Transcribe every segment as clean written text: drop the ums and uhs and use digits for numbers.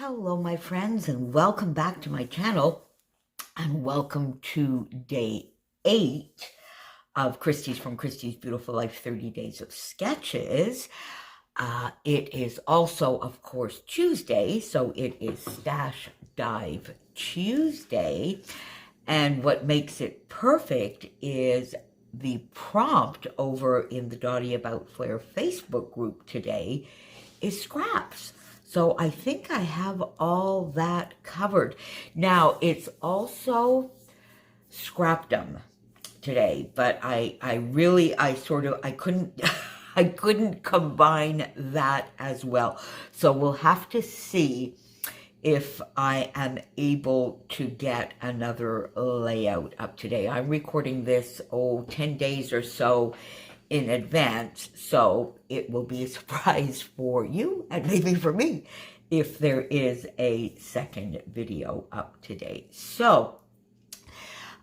Hello, my friends, and welcome back to my channel, and welcome to day 8 of from Christy's Beautiful Life 30 Days of Sketches. It is also, of course, Tuesday, so it is Stash Dive Tuesday, and what makes it perfect is the prompt over in the Dottie About Flair Facebook group today is scraps. So I think I have all that covered. Now, it's also Scrapdom today, but I couldn't I couldn't combine that as well. So we'll have to see if I am able to get another layout up today. I'm recording this 10 days or so in advance, so it will be a surprise for you and maybe for me if there is a second video up today. So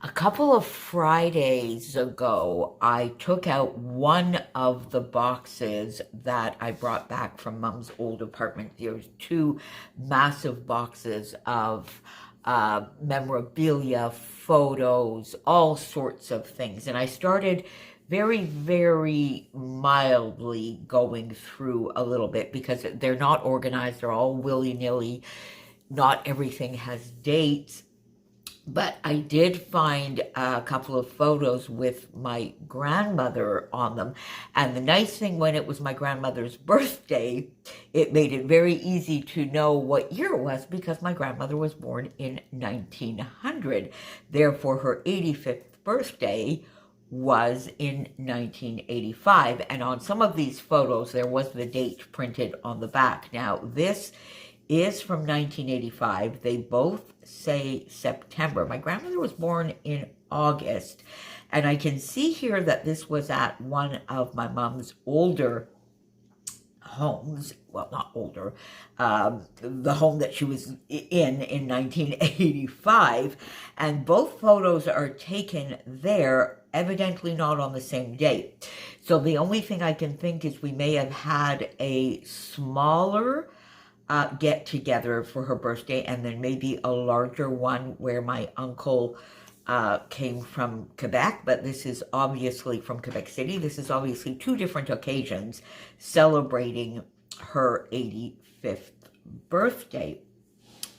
a couple of Fridays ago, I took out one of the boxes that I brought back from Mom's old apartment. There's 2 massive boxes of memorabilia, photos, all sorts of things. And I started very, very mildly going through a little bit because they're not organized. They're all willy-nilly. Not everything has dates. But I did find a couple of photos with my grandmother on them. And the nice thing, when it was my grandmother's birthday, it made it very easy to know what year it was because my grandmother was born in 1900. Therefore, her 85th birthday was in 1985. And on some of these photos, there was the date printed on the back. Now, this is from 1985. They both say September. My grandmother was born in August, and I can see here that this was at one of my mom's older homes. Well, not older, the home that she was in 1985, and both photos are taken there, evidently not on the same day. So the only thing I can think is we may have had a smaller get together for her birthday, and then maybe a larger one where my uncle came from Quebec, but this is obviously from Quebec City. This is obviously 2 different occasions celebrating her 85th birthday.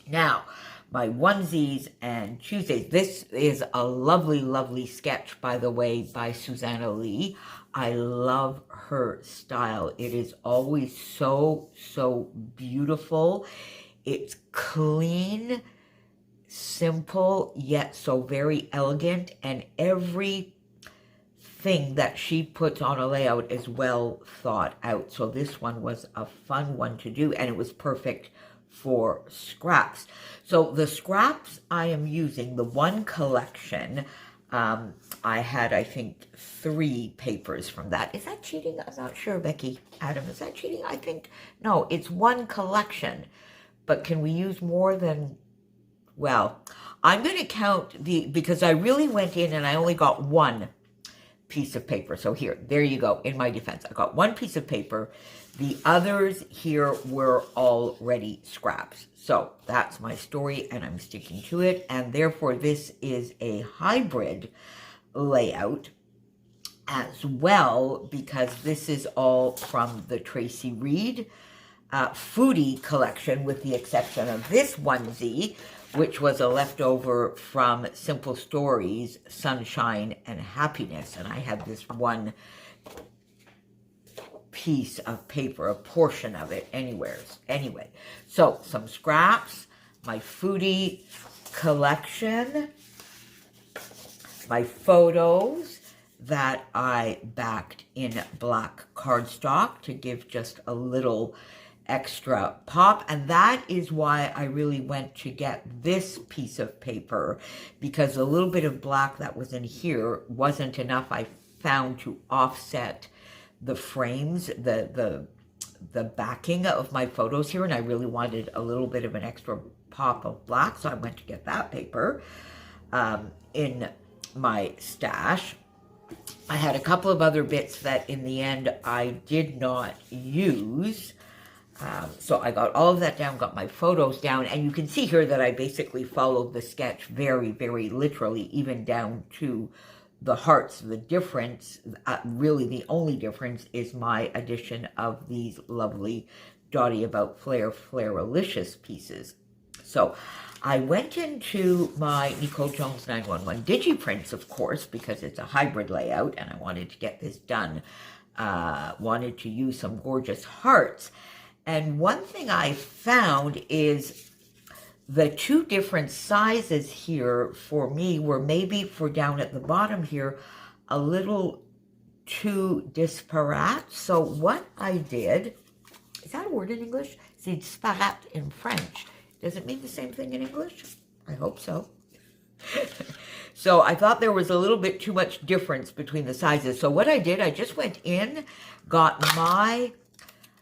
Now, my onesies and Tuesdays. This is a lovely, lovely sketch, by the way, by Susanna Lee. I love her style. It is always so, so beautiful. It's clean, simple, yet so very elegant, and every thing that she puts on a layout is well thought out. So this one was a fun one to do, and it was perfect for scraps. So the scraps I am using, the one collection, I had, I think, 3 papers from that. Is that cheating? I'm not sure, Becky. Adam, is that cheating? I think, no, it's one collection. But can we use more than, well, I'm going to count because I really went in and I only got 1 piece of paper. So here, there you go. In my defense, I got 1 piece of paper. The others here were already scraps. So that's my story, and I'm sticking to it. And therefore, this is a hybrid layout as well, because this is all from the Tracy Reed foodie collection, with the exception of this onesie, which was a leftover from Simple Stories, Sunshine and Happiness. And I had this one piece of paper, a portion of it anyway. So some scraps, my foodie collection, my photos that I backed in black cardstock to give just a little extra pop. And that is why I really went to get this piece of paper, because a little bit of black that was in here wasn't enough, I found, to offset the frames, the backing of my photos here, and I really wanted a little bit of an extra pop of black, so I went to get that paper in my stash. I had a couple of other bits that in the end I did not use. So I got all of that down, got my photos down, and you can see here that I basically followed the sketch very, very literally, even down to the hearts. The difference, really the only difference, is my addition of these lovely Dotty About Flair Flairalicious pieces. So I went into my Nicole Jones 911 Digiprints, of course, because it's a hybrid layout, and I wanted to get this done. Wanted to use some gorgeous hearts. And one thing I found is the two different sizes here for me were maybe for down at the bottom here a little too disparate. So what I did, is that a word in English? C'est disparate in French. Does it mean the same thing in English? I hope so. So I thought there was a little bit too much difference between the sizes. So what I did, I just went in, got my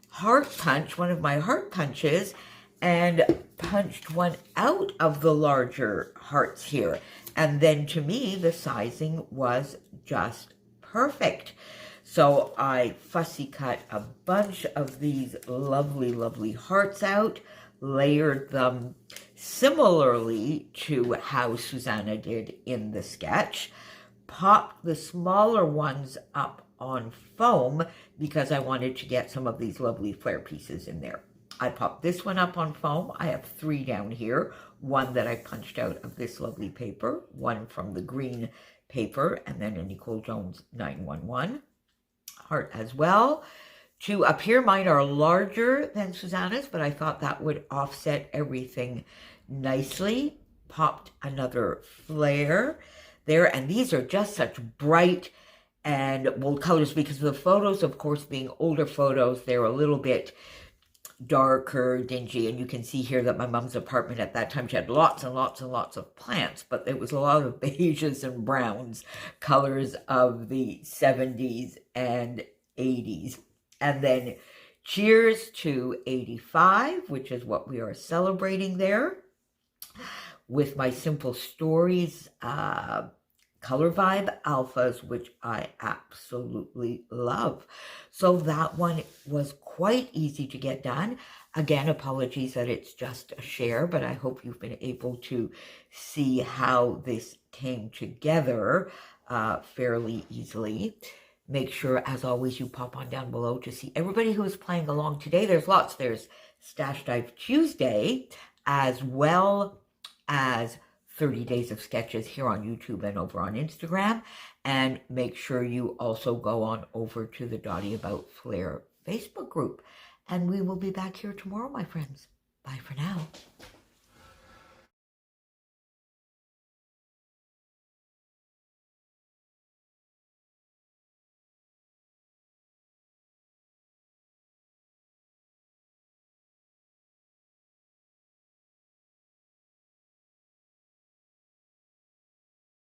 heart punch, one of my heart punches, and punched one out of the larger hearts here. And then to me, the sizing was just perfect. So I fussy cut a bunch of these lovely, lovely hearts out, layered them similarly to how Susanna did in the sketch, popped the smaller ones up on foam because I wanted to get some of these lovely flare pieces in there. I popped this one up on foam. I have 3 down here. One that I punched out of this lovely paper, one from the green paper, and then a Nicole Jones 911 heart as well. 2 up here, mine are larger than Susanna's, but I thought that would offset everything nicely. Popped another flare there, and these are just such bright and bold colors because the photos, of course, being older photos, they're a little bit darker, dingy, and you can see here that my mom's apartment at that time, she had lots and lots and lots of plants, but there was a lot of beiges and browns, colors of the 70s and 80s. And then cheers to 85, which is what we are celebrating there, with my Simple Stories Color Vibe Alphas, which I absolutely love. So that one was quite easy to get done. Again, apologies that it's just a share, but I hope you've been able to see how this came together fairly easily. Make sure, as always, you pop on down below to see everybody who is playing along today. There's lots. There's Stash Dive Tuesday, as well as 30 Days of Sketches here on YouTube and over on Instagram. And make sure you also go on over to the Dotty About Flair Facebook group. And we will be back here tomorrow, my friends. Bye for now.